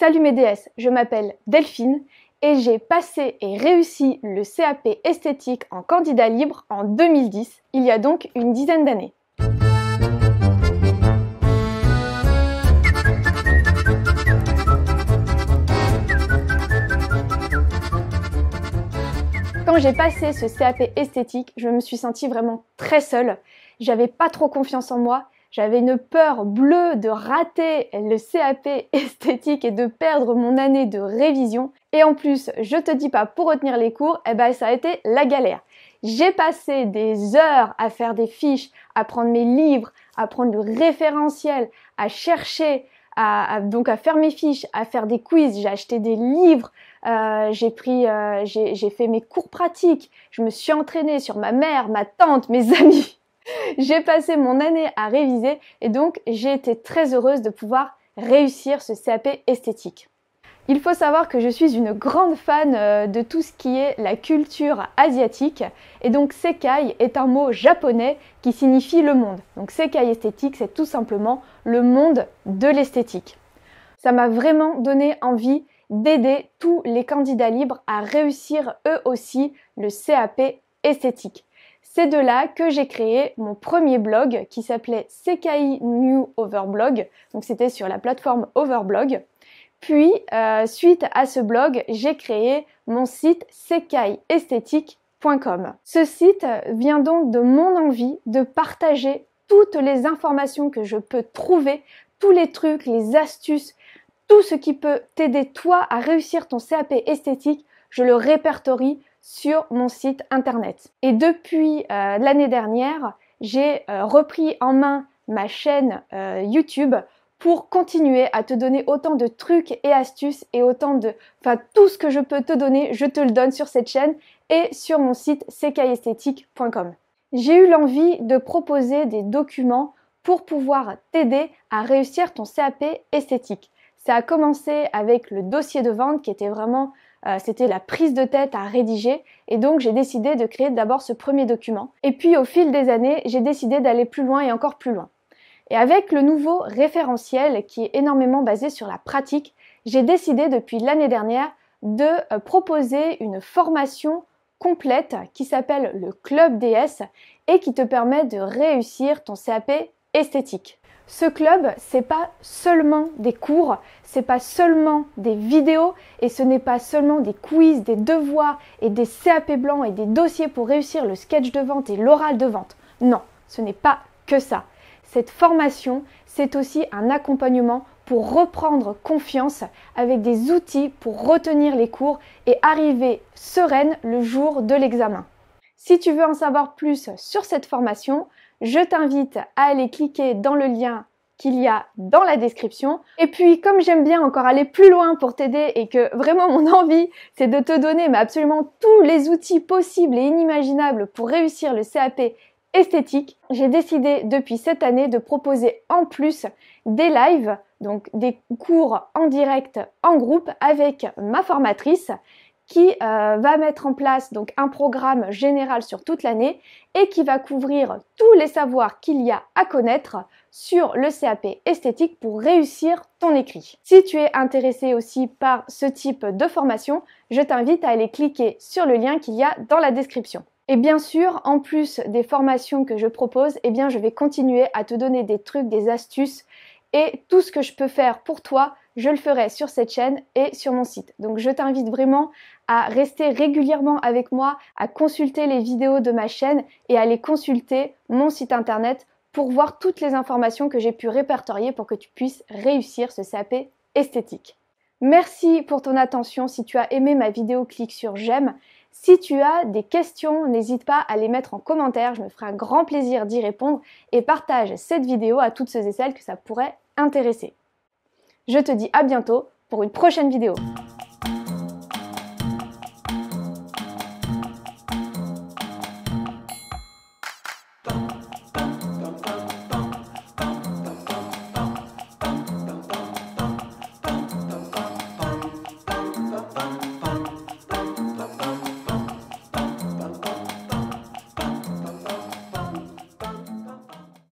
Salut mes déesses, je m'appelle Delphine et j'ai passé et réussi le CAP esthétique en candidat libre en 2010, il y a donc une dizaine d'années. Quand j'ai passé ce CAP esthétique, je me suis sentie vraiment très seule. J'avais pas trop confiance en moi. J'avais une peur bleue de rater le CAP esthétique et de perdre mon année de révision. Et en plus, je te dis pas, pour retenir les cours, ça a été la galère. J'ai passé des heures à faire des fiches, à prendre mes livres, à prendre le référentiel, à chercher, à faire mes fiches, à faire des quiz. J'ai acheté des livres, j'ai fait mes cours pratiques. Je me suis entraînée sur ma mère, ma tante, mes amis. J'ai passé mon année à réviser et donc j'ai été très heureuse de pouvoir réussir ce CAP esthétique. Il faut savoir que je suis une grande fan de tout ce qui est la culture asiatique et donc Sekai est un mot japonais qui signifie le monde. Donc Sekai esthétique, c'est tout simplement le monde de l'esthétique. Ça m'a vraiment donné envie d'aider tous les candidats libres à réussir eux aussi le CAP esthétique. C'est de là que j'ai créé mon premier blog qui s'appelait Sekai New Overblog, donc c'était sur la plateforme Overblog. Puis, suite à ce blog, j'ai créé mon site sekaiesthétique.com. Ce site vient donc de mon envie de partager toutes les informations que je peux trouver, tous les trucs, les astuces, tout ce qui peut t'aider toi à réussir ton CAP esthétique, je le répertorie sur mon site internet. Et depuis l'année dernière, j'ai repris en main ma chaîne YouTube pour continuer à te donner autant de trucs et astuces et tout ce que je peux te donner, je te le donne sur cette chaîne et sur mon site sekaiesthétique.com. J'ai eu l'envie de proposer des documents pour pouvoir t'aider à réussir ton CAP esthétique. Ça a commencé avec le dossier de vente qui était vraiment c'était la prise de tête à rédiger et donc j'ai décidé de créer d'abord ce premier document. Et puis au fil des années, j'ai décidé d'aller plus loin et encore plus loin. Et avec le nouveau référentiel qui est énormément basé sur la pratique, j'ai décidé depuis l'année dernière de proposer une formation complète qui s'appelle le Club DS et qui te permet de réussir ton CAP esthétique. Ce club, c'est pas seulement des cours, c'est pas seulement des vidéos et ce n'est pas seulement des quiz, des devoirs et des CAP blancs et des dossiers pour réussir le sketch de vente et l'oral de vente. Non, ce n'est pas que ça. Cette formation, c'est aussi un accompagnement pour reprendre confiance avec des outils pour retenir les cours et arriver sereine le jour de l'examen. Si tu veux en savoir plus sur cette formation, je t'invite à aller cliquer dans le lien qu'il y a dans la description. Et puis, comme j'aime bien encore aller plus loin pour t'aider et que vraiment mon envie, c'est de te donner absolument tous les outils possibles et inimaginables pour réussir le CAP esthétique, j'ai décidé depuis cette année de proposer en plus des lives, donc des cours en direct en groupe avec ma formatrice qui va mettre en place donc un programme général sur toute l'année et qui va couvrir tous les savoirs qu'il y a à connaître sur le CAP esthétique pour réussir ton écrit. Si tu es intéressé aussi par ce type de formation, je t'invite à aller cliquer sur le lien qu'il y a dans la description. Et bien sûr, en plus des formations que je propose, je vais continuer à te donner des trucs, des astuces et tout ce que je peux faire pour toi, je le ferai sur cette chaîne et sur mon site. Donc je t'invite vraiment à rester régulièrement avec moi, à consulter les vidéos de ma chaîne et à aller consulter mon site internet pour voir toutes les informations que j'ai pu répertorier pour que tu puisses réussir ce CAP esthétique. Merci pour ton attention. Si tu as aimé ma vidéo, clique sur j'aime. Si tu as des questions, n'hésite pas à les mettre en commentaire, je me ferai un grand plaisir d'y répondre et partage cette vidéo à toutes ceux et celles que ça pourrait intéresser. Je te dis à bientôt pour une prochaine vidéo.